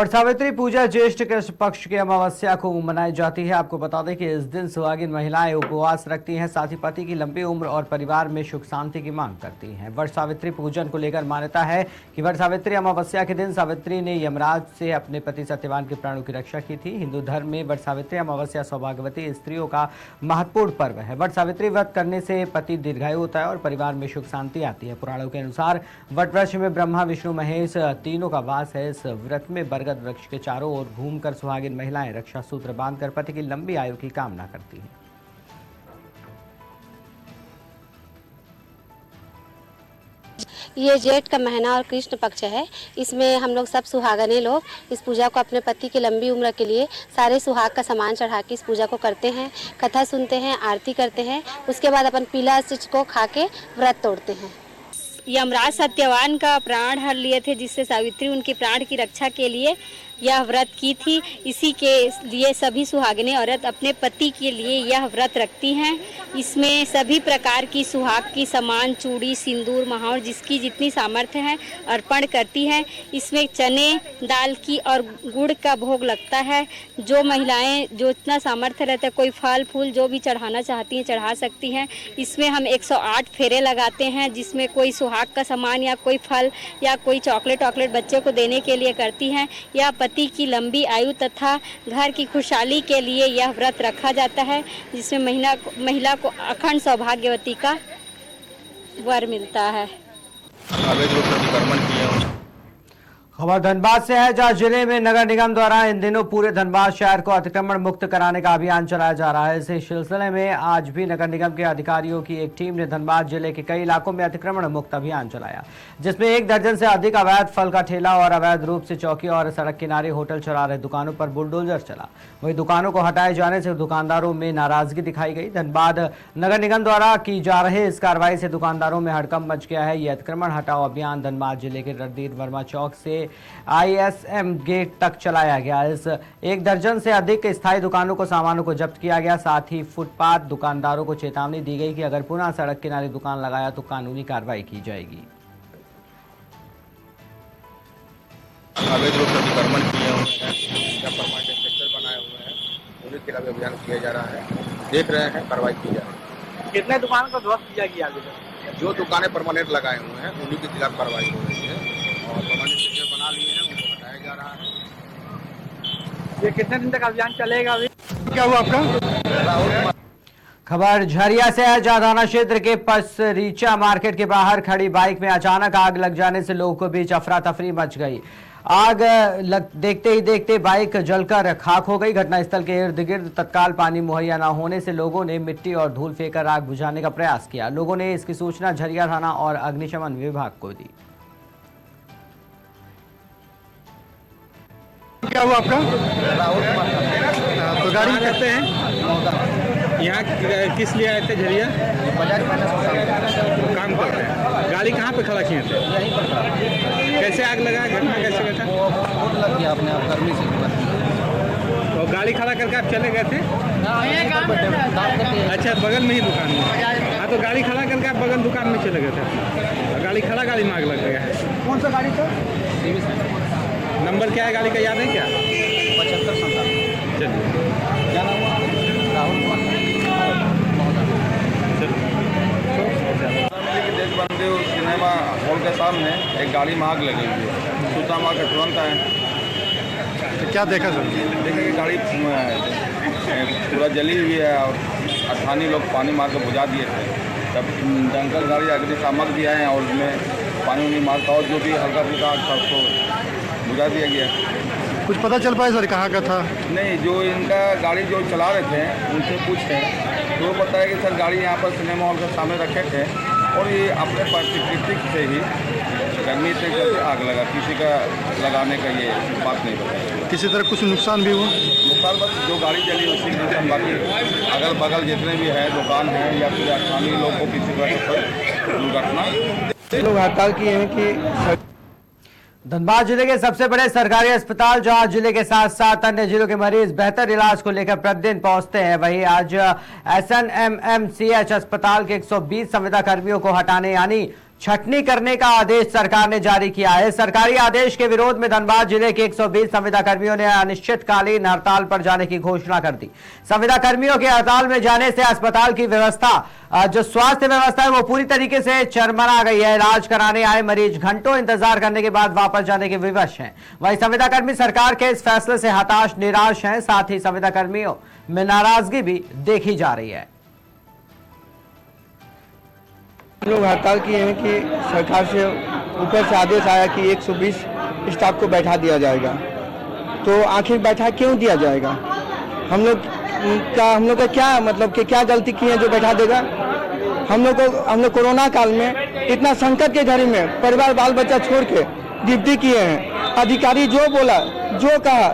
वटसावित्री पूजा ज्येष्ठ कृष्ण पक्ष की अमावस्या को मनाई जाती है। आपको बता दें कि इस दिन सुहागिन महिलाएं उपवास रखती हैं, साथ ही पति की लंबी उम्र और परिवार में सुख शांति की मांग करती हैं। वटसावित्री पूजन को लेकर मान्यता है कि वटसावित्री अमावस्या के दिन सावित्री ने यमराज से अपने पति सत्यवान के प्राणों की रक्षा की थी। हिंदू धर्म में वटसावित्री अमावस्या सौभाग्यवती स्त्रियों का महत्वपूर्ण पर्व है। वटसावित्री व्रत करने से पति दीर्घायु होता है और परिवार में सुख शांति आती है। पुराणों के अनुसार वटवृक्ष में ब्रह्मा विष्णु महेश तीनों का वास है। इस व्रत में बरगद वृक्ष के चारों ओर घूमकर सुहागिन महिलाएं रक्षा सूत्र बांधकर पति की लंबी आयु की कामना करती हैं। ये जेठ का महीना और कृष्ण पक्ष है। इसमें हम लोग सब सुहागने लोग इस पूजा को अपने पति की लंबी उम्र के लिए सारे सुहाग का सामान चढ़ा के इस पूजा को करते हैं, कथा सुनते हैं, आरती करते हैं। उसके बाद अपन पीला स्टिच को खा के व्रत तोड़ते हैं। यमराज सत्यवान का प्राण हर लिए थे, जिससे सावित्री उनके प्राण की रक्षा के लिए यह व्रत की थी। इसी के लिए सभी सुहागिनें औरत अपने पति के लिए यह व्रत रखती हैं। इसमें सभी प्रकार की सुहाग की सामान, चूड़ी, सिंदूर, महावर, जिसकी जितनी सामर्थ्य है अर्पण करती हैं। इसमें चने दाल की और गुड़ का भोग लगता है। जो महिलाएं जो इतना सामर्थ्य रहता है, कोई फल फूल जो भी चढ़ाना चाहती हैं चढ़ा सकती हैं। इसमें हम 108 फेरे लगाते हैं, जिसमें कोई सुहाग का सामान या कोई फल या कोई चॉकलेट बच्चे को देने के लिए करती हैं। यह पति की लंबी आयु तथा घर की खुशहाली के लिए यह व्रत रखा जाता है, जिसमें महिला को अखंड सौभाग्यवती का वर मिलता है। खबर धनबाद से है, जहां जिले में नगर निगम द्वारा इन दिनों पूरे धनबाद शहर को अतिक्रमण मुक्त कराने का अभियान चलाया जा रहा है। इस सिलसिले में आज भी नगर निगम के अधिकारियों की एक टीम ने धनबाद जिले के कई इलाकों में अतिक्रमण मुक्त अभियान चलाया, जिसमें 1 दर्जन से अधिक अवैध फल का ठेला और अवैध रूप से चौकी और सड़क किनारे होटल चला रहे दुकानों पर बुलडोजर चला। वहीं दुकानों को हटाए जाने से दुकानदारों में नाराजगी दिखाई गई। धनबाद नगर निगम द्वारा की जा रही इस कार्रवाई से दुकानदारों में हड़कंप मच गया है। ये अतिक्रमण हटाओ अभियान धनबाद जिले के रणधीर वर्मा चौक से ISM गेट तक चलाया गया। इस 1 दर्जन से अधिक स्थायी दुकानों को सामानों को जब्त किया गया। साथ ही फुटपाथ दुकानदारों को चेतावनी दी गई कि अगर पुनः सड़क किनारे दुकान लगाया तो कानूनी कार्रवाई की जाएगी। अवैध रूप से अतिक्रमण किए हुए हैं, परमानेंट स्ट्रक्चर बनाए हुए हैं, उन्हीं के खिलाफ अभियान किया जा रहा है। देख रहे हैं, कार्रवाई की जा रही है। कितने दुकान को ध्वस्त किया गया? जो दुकानें परमानेंट लगाए हुए हैं उन्हीं के खिलाफ कार्रवाई हो रही है और परमानेंट स्ट्रक्चर बना लिए हैं, उनको हटाया जा रहा है। ये कितने दिन तक अभियान चलेगा? अभी क्या हुआ आपका? खबर झरिया से है, जहां थाना क्षेत्र के पसरीचा मार्केट के बाहर खड़ी बाइक में अचानक आग लग जाने से लोगों के बीच अफरा तफरी मच गई। आग देखते ही देखते बाइक जलकर खाक हो गई। घटनास्थल के इर्द गिर्द तत्काल पानी मुहैया न होने से लोगों ने मिट्टी और धूल फेंककर आग बुझाने का प्रयास किया। लोगों ने इसकी सूचना झरिया थाना और अग्निशमन विभाग को दी। क्या हुआ आपका? तो गाड़ी करते हैं यहाँ किस लिए आए थे? झरिया काम करते हैं। गाड़ी कहाँ पे खड़ा किए थे? कैसे आग लगा? घटना कैसे घटा? लग गया अपने आप गर्मी से। तो गाड़ी खड़ा करके आप चले गए थे? अच्छा, बगल में ही दुकान में। हाँ, तो गाड़ी खड़ा करके आप बगल दुकान में चले गए थे। गाड़ी खड़ा, गाड़ी में आग लग गया है। कौन सा गाड़ी था? नंबर क्या है गाड़ी का, याद है क्या? 7557। चलिए, क्या नाम हुआ? राहुल कुमार। देशबंधु सिनेमा हॉल के सामने एक गाड़ी में आग लगी हुई है। सूचना मार के तुरंत आए। तो क्या देखा सर? देखें कि गाड़ी पूरा जली हुई है और स्थानीय लोग पानी मार के बुझा दिए थे। तब डंकर गाड़ी अग्निशामक भी आए हैं और उसमें पानी उन्हीं मारता और जो भी हल्का फुल्का था उसको बुझा दिया गया। कुछ पता चल पाया सर कहाँ का था? नहीं, जो इनका गाड़ी जो चला रहे थे उनसे पूछे तो वो बताया कि सर गाड़ी यहाँ पर सिनेमा हॉल के सामने रखे थे और ये अपने प्राकृतिक से ही गर्मी से आग लगा, किसी का लगाने का ये बात नहीं बताया। किसी तरह कुछ नुकसान भी हुआ? नुकसान बस जो गाड़ी चली उसी नुकसान, बाकी अगल बगल जितने भी है दुकान है या फिर स्थानीय लोग को किसी तरह दुर्घटना। लोग हड़ताल किए हैं कि धनबाद जिले के सबसे बड़े सरकारी अस्पताल, जहां जिले के साथ साथ अन्य जिलों के मरीज बेहतर इलाज को लेकर प्रतिदिन पहुंचते हैं, वहीं आज SNMMCH अस्पताल के 120 संविदा कर्मियों को हटाने यानी छटनी करने का आदेश सरकार ने जारी किया है। सरकारी आदेश के विरोध में धनबाद जिले के 120 संविदा कर्मियों ने अनिश्चितकालीन हड़ताल पर जाने की घोषणा कर दी। संविदा कर्मियों के हड़ताल में जाने से अस्पताल की व्यवस्था, जो स्वास्थ्य व्यवस्था है, वो पूरी तरीके से चरमरा गई है। इलाज कराने आए मरीज घंटों इंतजार करने के बाद वापस जाने के विवश हैं। वहीं संविदा कर्मी सरकार के इस फैसले से हताश निराश हैं। साथ ही संविदा कर्मियों में नाराजगी भी देखी जा रही है। हम लोग हड़ताल किए हैं कि सरकार से ऊपर से आदेश आया कि 120 स्टाफ को बैठा दिया जाएगा, तो आखिर बैठा क्यों दिया जाएगा? हम लोग का क्या मतलब कि क्या गलती की है जो बैठा देगा? हम लोग कोरोना काल में इतना संकट के घड़ी में परिवार बाल बच्चा छोड़ के ड्यूटी किए हैं। अधिकारी जो बोला, जो कहा,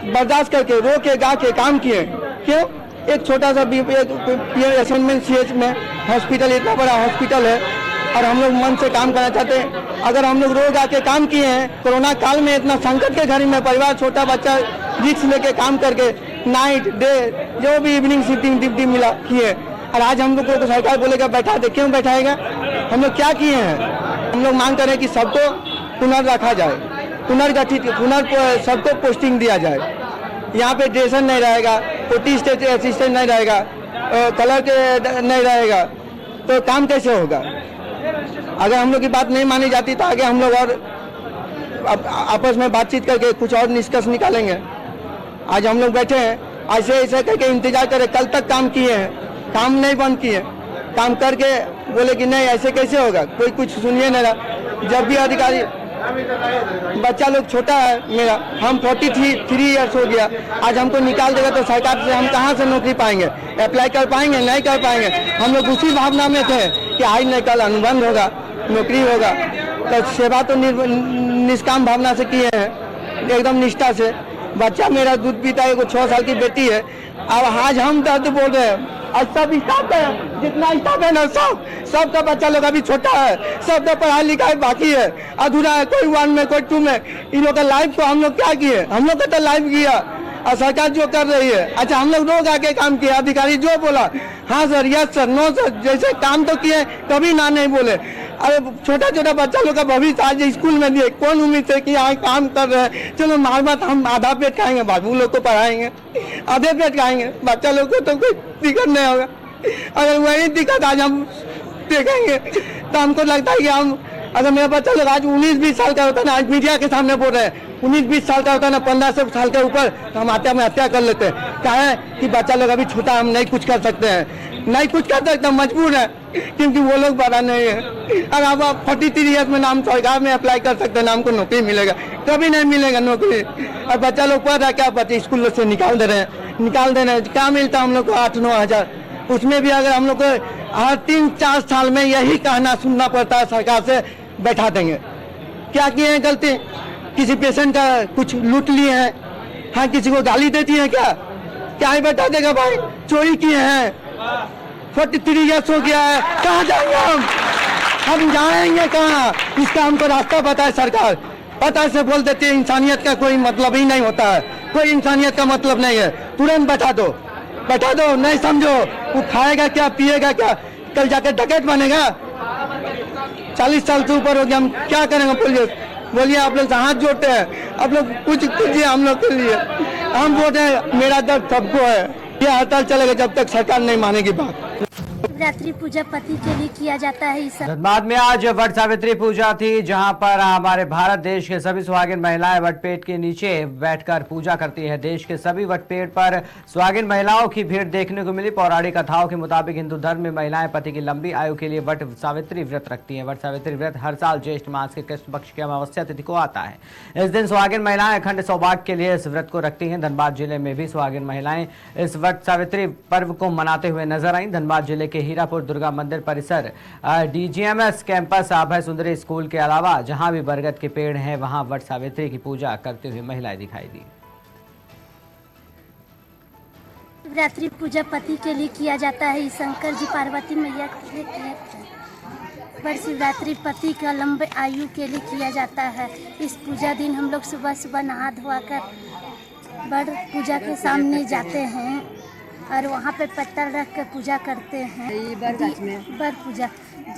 बर्दाश्त करके रो के गा के काम किए। क्यों? एक छोटा सा असाइनमेंट सीएच में हॉस्पिटल, इतना बड़ा हॉस्पिटल है और हम लोग मन से काम करना चाहते हैं। अगर हम लोग रोज आके काम किए हैं, कोरोना काल में इतना संकट के घड़ी में परिवार छोटा बच्चा रिक्स लेके काम करके नाइट डे जो भी इवनिंग शिफ्टिंग ड्यूटी मिला किए, और आज हम लोग को सरकार बोलेगा बैठा दे। क्यों बैठाएगा? हम लोग क्या किए हैं? हम लोग मांग कर रहे हैं कि सबको पुनर्रखा जाए, पुनर्गठित सबको पोस्टिंग दिया जाए। यहाँ पे ड्रेसर नहीं रहेगा, ओटी स्टेट असिस्टेंट नहीं रहेगा, कलर नहीं रहेगा, तो काम कैसे होगा? अगर हम लोग की बात नहीं मानी जाती तो आगे हम लोग और आपस में बातचीत करके कुछ और निष्कर्ष निकालेंगे। आज हम लोग बैठे हैं, ऐसे करके इंतजार करें। कल तक काम किए हैं, काम नहीं बंद किए, काम करके बोले कि नहीं ऐसे कैसे होगा, कोई कुछ सुनिए नहीं रहा। जब भी अधिकारी, बच्चा लोग छोटा है मेरा, हम 43 ईयर्स हो गया, आज हमको निकाल देगा तो सरकार से हम कहाँ से नौकरी पाएंगे? अप्लाई कर पाएंगे? नहीं कर पाएंगे। हम लोग उसी भावना में थे कि आज नहीं कल अनुबंध होगा, नौकरी होगा। तो सेवा तो निष्काम भावना से किए हैं, एकदम निष्ठा से। बच्चा मेरा दूध पीता है, 6 साल की बेटी है। अब आज हम दर्द बोल रहे हैं, और सब स्टाफ है, जितना स्टाफ है ना, सबका बच्चा लोग अभी छोटा है, सबका पढ़ाई लिखाई बाकी है, अधूरा है। कोई 1 में, कोई 2 में। इन लोग का लाइफ को हम लोग क्या किए? हम लोग का तो लाइफ किया, और सरकार जो कर रही है। अच्छा, हम लोग रोज आके काम किए, अधिकारी जो बोला हाँ sir, yes sir, no sir, जैसे काम तो किए, कभी ना नहीं बोले। अरे छोटा छोटा बच्चा लोग का भविष्य आज स्कूल में दिए, कौन उम्मीद है कि यहाँ काम कर रहे हैं? चलो मार मत, हम आधा पेट खाएंगे, बाबू लोग को पढ़ाएंगे, आधे पेट खाएंगे, बच्चा लोग को तो कोई दिक्कत नहीं होगा। अगर वही दिक्कत आज हम देखेंगे तो हमको लगता है कि हम, अगर मेरा बच्चा लोग आज 19-20 साल का होता है ना, आज मीडिया के सामने बोल रहे हैं, 19-20 साल का होता है ना, 15 साल के ऊपर, तो हम आत्महत्या कर लेते हैं। क्या है कि बच्चा लोग अभी छोटा, हम नहीं कुछ कर सकते हैं, नहीं कुछ कर सकते, मजबूर है, क्योंकि वो लोग बड़ा नहीं है। अगर आप 43 ईयर्स में नाम सरकार में अप्लाई कर सकते हैं, नाम को नौकरी मिलेगा, कभी नहीं मिलेगा नौकरी। और बच्चा लोग पढ़ रहा है, क्या बच्चे स्कूल से निकाल दे रहे हैं। क्या मिलता है हम लोग को? 8-9 हज़ार। उसमें भी अगर हम लोग को हर 3-4 साल में यही कहना सुनना पड़ता है सरकार से, बैठा देंगे। क्या किए हैं गलती? किसी पेशेंट का कुछ लूट लिए हैं, हाँ, किसी को गाली देती है, क्या ही बैठा देगा भाई? चोरी किए हैं, 43 ईयर्स हो गया है, कहाँ जाएंगे हम जाएंगे कहाँ? इसका हमको रास्ता पता है, सरकार पता से बोल देती है। इंसानियत का कोई मतलब ही नहीं होता है, कोई इंसानियत का मतलब नहीं है। तुरंत बैठा दो, नहीं समझो, वो खाएगा क्या, पिएगा क्या, कल जाकर डकैत बनेगा? 40 साल से ऊपर हो गया, हम क्या करेंगे? बोलिए, आप लोग हाथ जोड़ते हैं, आप लोग कुछ कीजिए हम लोग के लिए। हम बोलते हैं, मेरा दर्द सबको है। ये हड़ताल चलेगा जब तक सरकार नहीं मानेगी बात। शिवरात्रि पूजा पति के लिए किया जाता है। इस धनबाद में आज वट सावित्री पूजा थी, जहां पर हमारे भारत देश के सभी सुहागिन महिलाएं वटपेट के नीचे बैठकर पूजा करती हैं। देश के सभी वटपेट पर सुहागिन महिलाओं की भीड़ देखने को मिली। पौराणिक कथाओं के मुताबिक हिंदू धर्म में महिलाएं पति की लंबी आयु के लिए वट सावित्री व्रत रखती हैं। वट सावित्री व्रत हर साल ज्येष्ठ मास के कृष्ण पक्ष की अमावस्या तिथि को आता है। इस दिन सुहागिन महिलाएं अखंड सौभाग्य के लिए इस व्रत को रखती हैं। धनबाद जिले में भी सुहागिन महिलाएं इस वट सावित्री पर्व को मनाते हुए नजर आई। धनबाद जिले के हीरापुर दुर्गा मंदिर परिसर, डीजीएमएस कैंपस, अभय सुंदरी स्कूल के अलावा जहां भी बरगद के पेड़ हैं, वहां वट सावित्री की पूजा करते हुए महिलाएं दिखाई दी। शिवरात्रि पूजा पति के लिए किया जाता है। शंकर जी पार्वती मैया के लिए किया जाता है। पर शिवरात्रि पति का लंबे आयु के लिए किया जाता है। इस पूजा दिन हम लोग सुबह सुबह नहा धोआ कर बड़ पूजा के सामने जाते हैं और वहाँ पे पत्थर रख कर पूजा करते हैं। बड़ पूजा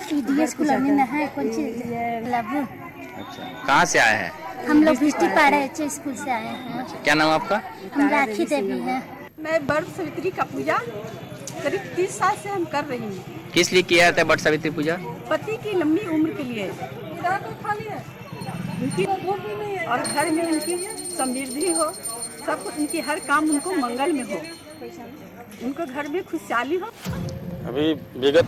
CDS स्कूल में है कौन चीज लबू। अच्छा, कहाँ से आए हैं? हम लोग भिष्टी पाड़े स्कूल से आए हैं। क्या नाम आपका? हम राखी देवी है। मैं बट सावित्री का पूजा करीब 30 साल से हम कर रही हूँ। किस लिए किया जाता है बट सावित्री पूजा? पति की लंबी उम्र के लिए उनकी और घर में उनकी समृद्धि हो, सब कुछ उनकी हर काम उनको मंगल में हो, उनको घर में खुशहाली हो। अभी विगत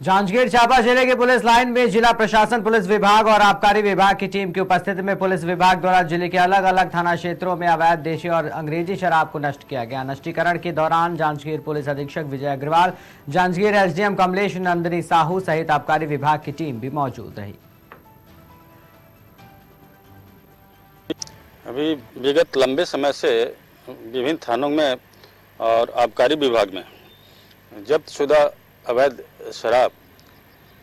जांजगीर चांपा जिले के पुलिस लाइन में जिला प्रशासन, पुलिस विभाग और आबकारी विभाग की टीम की उपस्थिति में पुलिस विभाग द्वारा जिले के अलग अलग थाना क्षेत्रों में अवैध देशी और अंग्रेजी शराब को नष्ट किया गया। नष्टीकरण के दौरान जांजगीर पुलिस अधीक्षक विजय अग्रवाल, जांजगीर SDM कमलेश नंदिनी साहू सहित आबकारी विभाग की टीम भी मौजूद रही। अभी विगत लंबे समय से विभिन्न थानों में और आबकारी विभाग में जब्तशुदा अवैध शराब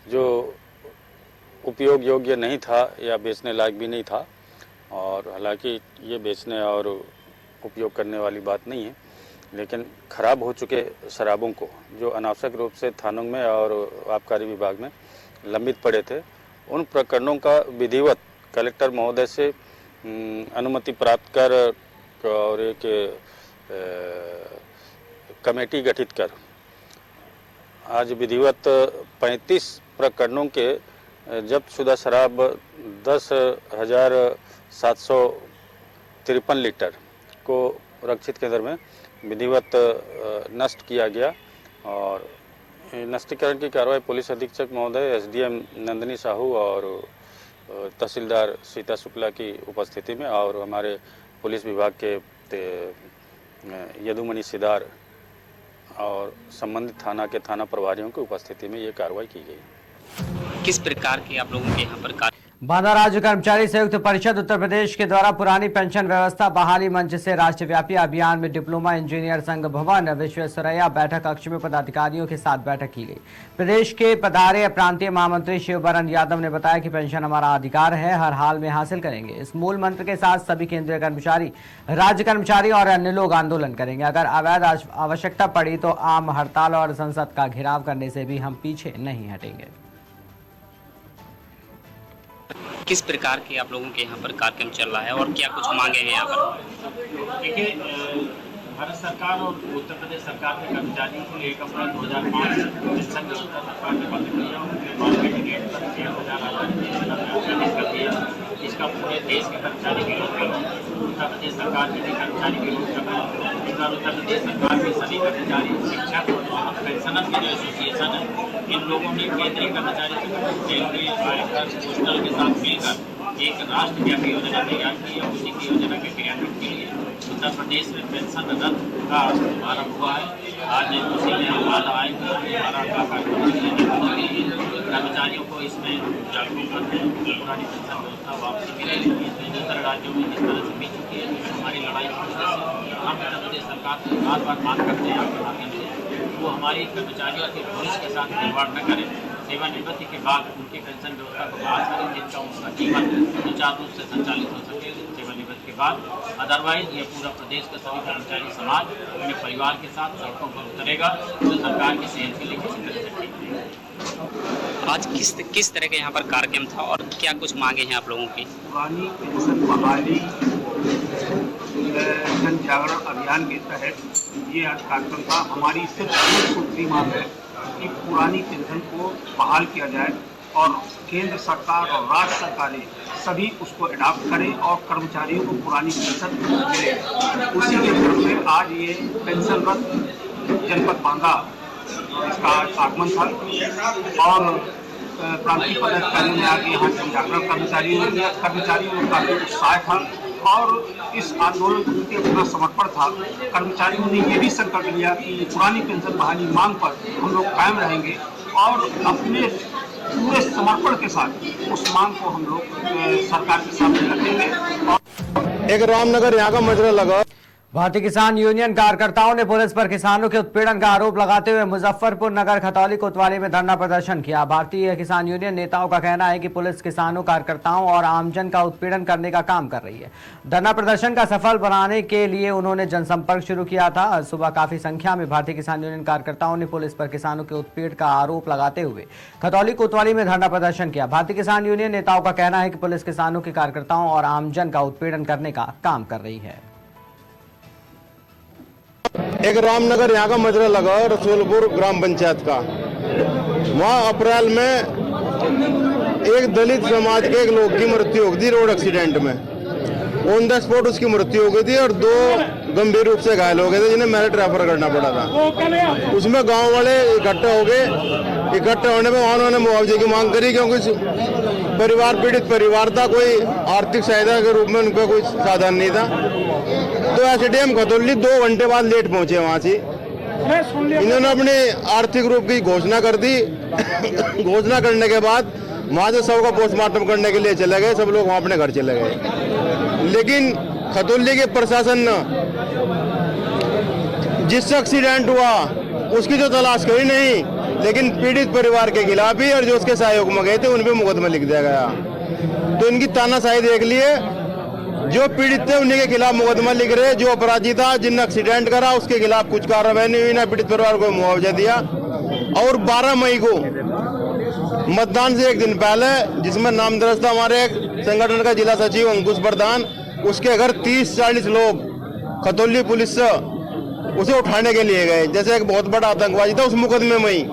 जो उपयोग योग्य नहीं था या बेचने लायक भी नहीं था, और हालांकि ये बेचने और उपयोग करने वाली बात नहीं है, लेकिन खराब हो चुके शराबों को जो अनावश्यक रूप से थानों में और आबकारी विभाग में लंबित पड़े थे, उन प्रकरणों का विधिवत कलेक्टर महोदय से अनुमति प्राप्त कर और एक कमेटी गठित कर आज विधिवत 35 प्रकरणों के जब्तशुदा शराब 10,753 लीटर को रक्षित केंद्र में विधिवत नष्ट किया गया। और नष्टीकरण की कार्रवाई पुलिस अधीक्षक महोदय SDM नंदिनी साहू और तहसीलदार सीता शुक्ला की उपस्थिति में और हमारे पुलिस विभाग के यदुमणि सिदार और संबंधित थाना के थाना प्रभारियों की उपस्थिति में ये कार्रवाई की गई। किस प्रकार की आप लोगों के यहाँ पर बांदा राज्य कर्मचारी संयुक्त परिषद उत्तर प्रदेश के द्वारा पुरानी पेंशन व्यवस्था बहाली मंच से राष्ट्रव्यापी अभियान में डिप्लोमा इंजीनियर संघ भवन विश्वेश्वरैया बैठक कक्ष में पदाधिकारियों के साथ बैठक की गई। प्रदेश के पधारे प्रांतीय महामंत्री शिवबरन यादव ने बताया कि पेंशन हमारा अधिकार है, हर हाल में हासिल करेंगे। इस मूल मंत्र के साथ सभी केंद्रीय कर्मचारी, राज्य कर्मचारी और अन्य लोग आंदोलन करेंगे। अगर अवैध आवश्यकता पड़ी तो आम हड़ताल और संसद का घेराव करने से भी हम पीछे नहीं हटेंगे। किस प्रकार के आप लोगों के यहाँ पर कार्यक्रम चल रहा है और क्या कुछ मांगे हैं यहाँ पर? देखिए, भारत सरकार और उत्तर प्रदेश सरकार के कर्मचारियों को 1 अप्रैल 2005 पेंशन व्यवस्था सरकार ने बंद किया। उसके बाद डेट पर 6,000 कर दिया। इसका पूरे देश के कर्मचारी विरोध कर रहे हैं। उत्तर प्रदेश सरकार के भी कर्मचारी विरोध कर रहे हैं। इस बार उत्तर प्रदेश सरकार के सभी कर्मचारी, शिक्षक और पेंशनर के जो एसोसिएशन है, इन लोगों ने केंद्रीय कर्मचारी रेलवे, आयकर, पोस्टल के साथ मिलकर एक राष्ट्रव्यापी योजना तैयार की है। उसी की योजना के क्रियान्वयन के लिए उत्तर प्रदेश में पेंशन रद्द का आरम्भ हुआ है। आज उसी में हम बाधा आएंगे। हमारा कार्यक्रम कर्मचारियों को इसमें जागरूक करते हैं। पुरानी पेंशन व्यवस्था वापसी मिलेगी। दूसरे राज्यों में जिस तरह से मिल चुकी है, हमारी लड़ाई की वजह से हम उत्तर प्रदेश सरकार से बार बार मांग करते हैं आपके माध्यम से वो हमारी कर्मचारियों के भविष्य के साथ खिलवाड़ न करें। सेवानिवृत्ति के बाद उनकी पेंशन व्यवस्था को बहाल करें, जिनका उनका जीवन सुचारू रूप से संचालित हो सके सेवानिवृत्ति के बाद। अदरवाइज ये पूरा प्रदेश का सभी कर्मचारी समाज अपने परिवार के साथ सड़कों पर उतरेगा, जो सरकार की सेहत के लिए किसी तरह से ठीक नहीं है। आज किस तरह के यहाँ पर कार्यक्रम था और क्या कुछ मांगे हैं आप लोगों की? पुरानी पेंशन बहाली जन जागरण अभियान के तहत ये आज कार्यक्रम था। हमारी सिर्फ एक सूत्री मांग है कि पुरानी पेंशन को बहाल किया जाए और केंद्र सरकार और राज्य सरकारें सभी उसको अडॉप्ट करें और कर्मचारियों को पुरानी पेंशन मिले। उसी के क्रम में आज ये पेंशन रथ जनपद बांदा इसका आगमन था और प्रांतीय पदाधिकारियों ने आगे यहाँ जन जागरण कर्मचारियों में काफ़ी उत्साह था और इस आंदोलन को उनके अपना समर्पण था। कर्मचारियों ने ये भी संकल्प लिया कि पुरानी पेंशन बहाली मांग पर हम लोग कायम रहेंगे और अपने पूरे समर्पण के साथ उस मांग को हम लोग सरकार के सामने रखेंगे। एक रामनगर यहाँ का मजरा लगा। भारतीय किसान यूनियन कार्यकर्ताओं ने पुलिस पर किसानों के उत्पीड़न का आरोप लगाते हुए मुजफ्फरपुर नगर खतौली कोतवाली में धरना प्रदर्शन किया। भारतीय किसान यूनियन नेताओं का कहना है कि पुलिस किसानों, कार्यकर्ताओं और आमजन का उत्पीड़न करने का काम कर रही है। धरना प्रदर्शन का सफल बनाने के लिए उन्होंने जनसंपर्क शुरू किया था। आज सुबह काफी संख्या में भारतीय किसान यूनियन कार्यकर्ताओं ने पुलिस पर किसानों के उत्पीड़न का आरोप लगाते हुए खतौली कोतवाली में धरना प्रदर्शन किया। भारतीय किसान यूनियन नेताओं का कहना है कि पुलिस किसानों के, कार्यकर्ताओं और आमजन का उत्पीड़न करने का काम कर रही है। एक रामनगर यहाँ का मजरा लगा रसूलपुर ग्राम पंचायत का, वहाँ अप्रैल में एक दलित समाज के एक लोग की मृत्यु हो गई थी रोड एक्सीडेंट में। ऑन द स्पॉट उसकी मृत्यु हो गई थी और 2 गंभीर रूप से घायल हो गए थे जिन्हें मेरठ रेफर करना पड़ा था। उसमें गांव वाले इकट्ठा हो गए। इकट्ठा होने में उन्होंने मुआवजे की मांग करी, क्योंकि परिवार पीड़ित परिवार था, कोई आर्थिक सहायता के रूप में उनका कोई साधन नहीं था। तो एसडीएम खतौली 2 घंटे बाद लेट पहुंचे वहां से। इन्होंने अपनी आर्थिक रूप की घोषणा कर दी। घोषणा करने के बाद वहां से शव का पोस्टमार्टम करने के लिए चले गए। सब लोग वहां अपने घर चले गए। लेकिन खतौली के प्रशासन ने जिससे एक्सीडेंट हुआ उसकी तो तलाश करी नहीं, लेकिन पीड़ित परिवार के खिलाफ ही और जो उसके सहयोग में गए थे उन पे मुकदमा लिख दिया गया। तो इनकी तानाशाही देख लिए। जो पीड़ित थे उन्हीं के खिलाफ मुकदमा लिख रहे, जो अपराधी था जिनने एक्सीडेंट करा उसके खिलाफ कुछ कार्रवाई नहीं हुई, ना पीड़ित परिवार को मुआवजा दिया। और 12 मई को मतदान से 1 दिन पहले, जिसमें नाम दर्ज था हमारे संगठन का जिला सचिव अंकुश प्रधान, उसके घर 30-40 लोग खतौली पुलिस से उसे उठाने के लिए गए, जैसे एक बहुत बड़ा आतंकवादी था उस मुकदमे में ही।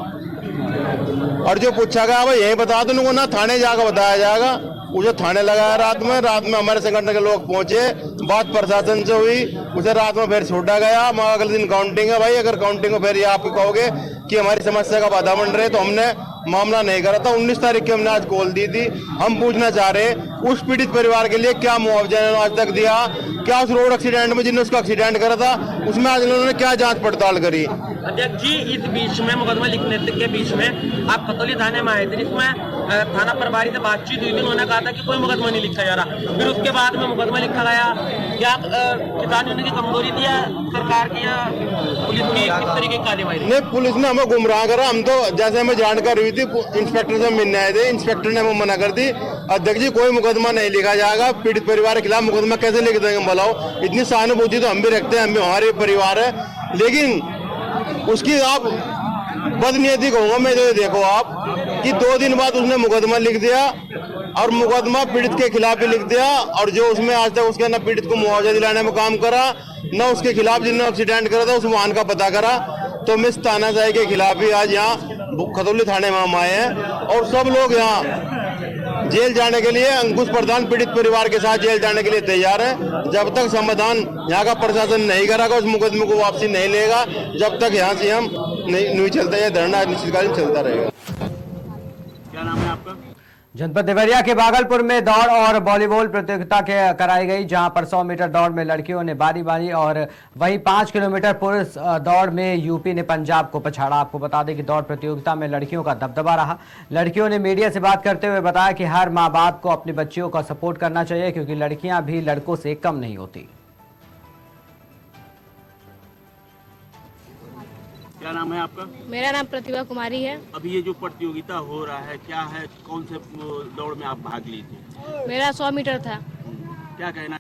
और जो पूछा गया भाई यही बता दो, उनको ना थाने जाकर बताया जाएगा। उसे थाने लगाया रात में हमारे संगठन के लोग पहुंचे, बात प्रशासन से हुई, उसे रात में फिर छोड़ा गया। मगर अगले दिन काउंटिंग है भाई, अगर काउंटिंग को फिर ये आप कहोगे कि हमारी समस्या का बाधा बन रहे, तो हमने मामला नहीं करा था। 19 तारीख की हमने आज कॉल दी थी। हम पूछना चाह रहे उस पीड़ित परिवार के लिए क्या मुआवजा आज तक दिया, क्या उस रोड एक्सीडेंट में जिन्होंने उसका एक्सीडेंट करा था उसमें आज उन्होंने क्या जांच पड़ताल करी। अध्यक्ष जी, इस बीच में मुकदमा लिखने के बीच में आप खतौली थाने में आए थे, जिसमें थाना प्रभारी से बातचीत हुई थी। उन्होंने कहा था कि कोई मुकदमा नहीं लिखा जा रहा, फिर उसके बाद में मुकदमा लिखा गया। क्या किसान यूनियन की कमजोरी थी या सरकार की या पुलिस की, किस तरीके की कार्रवाई? नहीं, पुलिस ने हमें गुमराह करा। हम तो जैसे हमें जानकारी हुई थी इंस्पेक्टर से मिलने आए थे, इंस्पेक्टर ने हमें मना कर दी। अध्यक्ष जी, कोई मुकदमा नहीं लिखा जाएगा। पीड़ित परिवार के खिलाफ मुकदमा कैसे लिख देंगे बताओ? इतनी सहानुभूति तो हम भी रखते हैं, हम भी, हमारे परिवार है, लेकिन उसकी आप बदनीयती कहूंगा मैं। तो देखो आप कि 2 दिन बाद उसने मुकदमा लिख दिया और मुकदमा पीड़ित के खिलाफ ही लिख दिया। और जो उसमें आज तक उसके न पीड़ित को मुआवजा दिलाने में काम करा, न उसके खिलाफ जिन्होंने एक्सीडेंट करा था उस वाहन का पता करा। तो हम इस तानाशाही के खिलाफ ही आज यहाँ खतौली थाने में हम आए हैं। और सब लोग यहाँ जेल जाने के लिए, अंकुश प्रधान पीड़ित परिवार के साथ जेल जाने के लिए तैयार है। जब तक समाधान यहाँ का प्रशासन नहीं करेगा, उस मुकदमे को वापसी नहीं लेगा, जब तक यहाँ से हम नहीं चलता, यह धरना अनिश्चितकालीन चलता रहेगा। क्या नाम है आपका? जनपद देवरिया के भागलपुर में दौड़ और वॉलीबॉल प्रतियोगिता कराई गई, जहां पर 100 मीटर दौड़ में लड़कियों ने बारी बारी और वहीं 5 किलोमीटर पुरुष दौड़ में यूपी ने पंजाब को पछाड़ा। आपको बता दें कि दौड़ प्रतियोगिता में लड़कियों का दबदबा रहा। लड़कियों ने मीडिया से बात करते हुए बताया कि हर माँ बाप को अपनी बच्चियों का सपोर्ट करना चाहिए, क्योंकि लड़कियां भी लड़कों से कम नहीं होती। क्या नाम है आपका? मेरा नाम प्रतिभा कुमारी है। अभी ये जो प्रतियोगिता हो रहा है क्या है, कौन से दौड़ में आप भाग ली थी? मेरा 100 मीटर था। क्या कहना?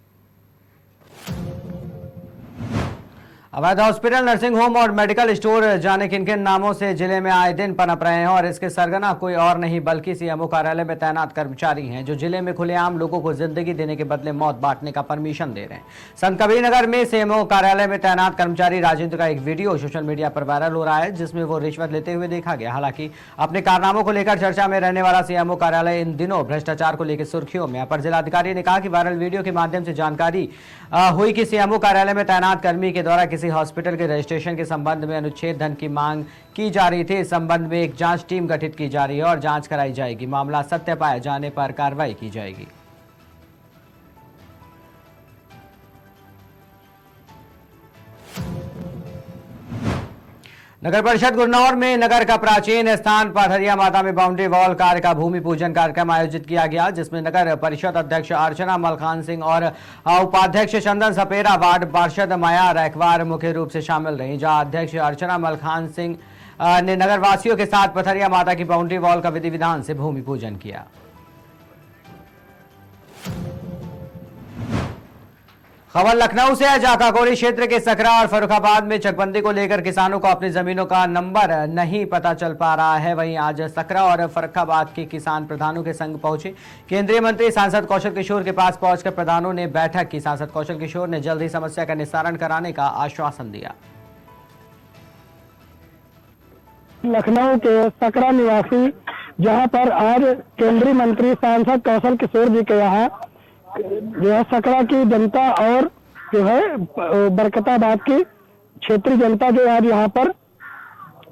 अवैध हॉस्पिटल, नर्सिंग होम और मेडिकल स्टोर जाने किन किन नामों से जिले में आए दिन पनप रहे हैं, और इसके सरगना कोई और नहीं बल्कि सीएमओ कार्यालय में तैनात कर्मचारी हैं, जो जिले में खुलेआम लोगों को जिंदगी देने के बदले मौत बांटने का परमिशन दे रहे हैं। संत कबीरनगर में सीएमओ कार्यालय में तैनात कर्मचारी राजेंद्र का एक वीडियो सोशल मीडिया पर वायरल हो रहा है, जिसमें वो रिश्वत लेते हुए देखा गया। हालांकि अपने कारनामों को लेकर चर्चा में रहने वाला सीएमओ कार्यालय इन दिनों भ्रष्टाचार को लेकर सुर्खियों में। अपर जिलाधिकारी ने कहा कि वायरल वीडियो के माध्यम से जानकारी हुई कि सीएमओ कार्यालय में तैनात कर्मी के द्वारा किसी हॉस्पिटल के रजिस्ट्रेशन के संबंध में अनुच्छेद धन की मांग की जा रही थी। इस संबंध में एक जांच टीम गठित की जा रही है और जांच कराई जाएगी। मामला सत्य पाए जाने पर कार्रवाई की जाएगी। नगर परिषद गुरनौर में नगर का प्राचीन स्थान पथरिया माता में बाउंड्री वॉल कार्य का भूमि पूजन कार्यक्रम आयोजित किया गया, जिसमें नगर परिषद अध्यक्ष अर्चना मलखान सिंह और उपाध्यक्ष चंदन सपेरा, वार्ड पार्षद माया रैकवार मुख्य रूप से शामिल रही। जहां अध्यक्ष अर्चना मलखान सिंह ने नगरवासियों के साथ पथरिया माता की बाउंड्री वॉल का विधि विधान से भूमि पूजन किया। खबर लखनऊ से है, जहां काकोरी क्षेत्र के सकरा और फर्रुखाबाद में चकबंदी को लेकर किसानों को अपनी जमीनों का नंबर नहीं पता चल पा रहा है। वहीं आज सकरा और फर्रुखाबाद के किसान प्रधानों के संग पहुंचे। केंद्रीय मंत्री सांसद कौशल किशोर के पास पहुंचकर प्रधानों ने बैठक की। सांसद कौशल किशोर ने जल्द ही समस्या का निस्तारण कराने का आश्वासन दिया। लखनऊ के सकरा निवासी, जहां पर आज केंद्रीय मंत्री सांसद कौशल किशोर जी के यहाँ जो है सकरा की जनता और जो है बरकताबाद की क्षेत्रीय जनता जो आज यहाँ पर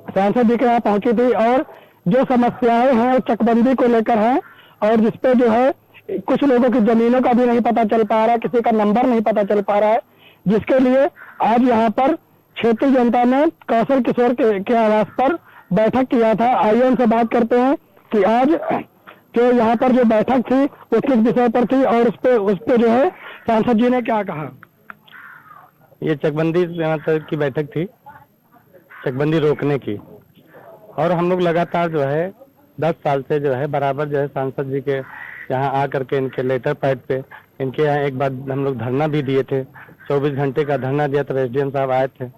सांसद जी के यहाँ पहुंची थी और जो समस्याएं हैं चकबंदी को लेकर हैं और जिसपे जो है कुछ लोगों की जमीनों का भी नहीं पता चल पा रहा है, किसी का नंबर नहीं पता चल पा रहा है, जिसके लिए आज यहाँ पर क्षेत्रीय जनता ने कौशल किशोर के आवास पर बैठक किया था। आइए उनसे बात करते हैं कि आज जो यहाँ पर जो बैठक थी वो किस विषय पर थी और उस पे जो है सांसद जी ने क्या कहा। ये चकबंदी की बैठक थी, चकबंदी रोकने की, और हम लोग लगातार जो है 10 साल से जो है बराबर जो है सांसद जी के यहाँ आकर के इनके लेटर पैड पे इनके यहाँ एक बार हम लोग धरना भी दिए थे। 24 घंटे का धरना दिया था, एसडीएम साहब आए थे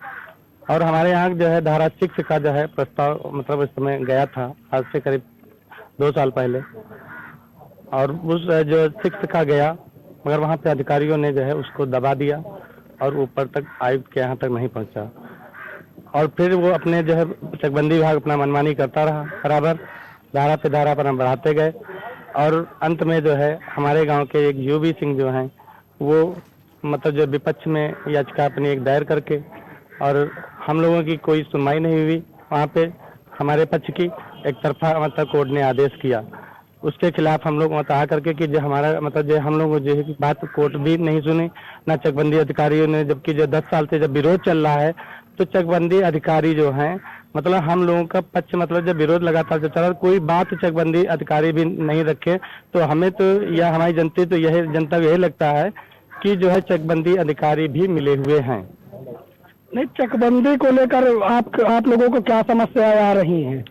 और हमारे यहाँ जो है धारा 6 का जो है प्रस्ताव मतलब उस समय गया था, आज से करीब 2 साल पहले, और उस जो 6 का गया मगर वहाँ पे अधिकारियों ने जो है उसको दबा दिया और ऊपर तक आयुक्त के यहाँ तक नहीं पहुँचा और फिर वो अपने जो है चकबंदी विभाग अपना मनमानी करता रहा, बराबर धारा पे धारा पर हम बढ़ाते गए और अंत में जो है हमारे गांव के एक यूबी सिंह जो हैं वो मतलब जो विपक्ष में याचिका अपनी एक दायर करके और हम लोगों की कोई सुनवाई नहीं हुई, वहाँ पे हमारे पक्ष की एक तरफा मतलब कोर्ट ने आदेश किया। उसके खिलाफ हम लोग बता करके कि जो हमारा मतलब जो हम लोग जो है बात कोर्ट भी नहीं सुनी, ना चकबंदी अधिकारियों ने, जबकि जो 10 साल से जब विरोध चल रहा है तो चकबंदी अधिकारी जो हैं मतलब हम लोगों का पक्ष मतलब जब विरोध लगातार चल रहा, कोई बात चकबंदी अधिकारी भी नहीं रखे, तो हमें तो या हमारी जनता तो यही जनता यही लगता है कि जो है चकबंदी अधिकारी भी मिले हुए हैं। नहीं, चकबंदी को लेकर आप लोगों को क्या समस्याएं आ रही हैं?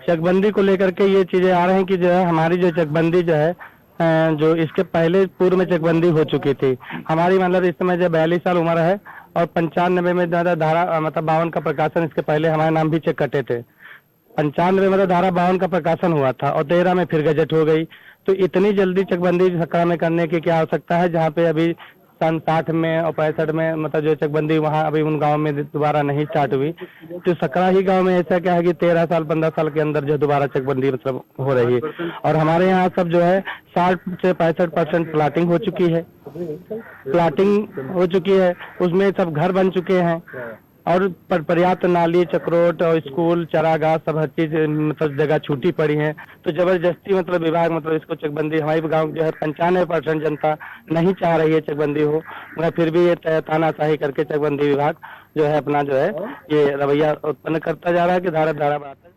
चकबंदी को लेकर के ये चीजें आ रही हैं कि जो है हमारी जो चकबंदी जो है जो इसके पहले पूर्व में चकबंदी हो चुकी थी हमारी, मतलब इस समय जो 42 साल उम्र है और 95 में धारा मतलब 52 का प्रकाशन, इसके पहले हमारे नाम भी चेक कटे थे। 95 में धारा 52 का प्रकाशन हुआ था और 13 में फिर गजट हो गई, तो इतनी जल्दी चकबंदी सकरा में करने की क्या आवश्यकता है, जहाँ पे अभी सन 60 में और 65 में मतलब जो चकबंदी वहाँ अभी उन गांव में दोबारा नहीं स्टार्ट हुई, तो सकरा ही गांव में ऐसा क्या है कि 13 साल 15 साल के अंदर जो दोबारा चकबंदी मतलब हो रही है। और हमारे यहाँ सब जो है 60 से 65% प्लाटिंग हो चुकी है, उसमें सब घर बन चुके हैं और पर्याप्त नाली, चक्रोट और स्कूल, चरागाह सब हर चीज मतलब जगह छूटी पड़ी है। तो जबरदस्ती मतलब विभाग मतलब इसको चकबंदी, हमारे गांव जो है 95% जनता नहीं चाह रही है चकबंदी हो, मगर फिर भी ये तानाशाही करके चकबंदी विभाग जो है अपना जो है ये रवैया उत्पन्न करता जा रहा है कि धारा बढ़ाता है।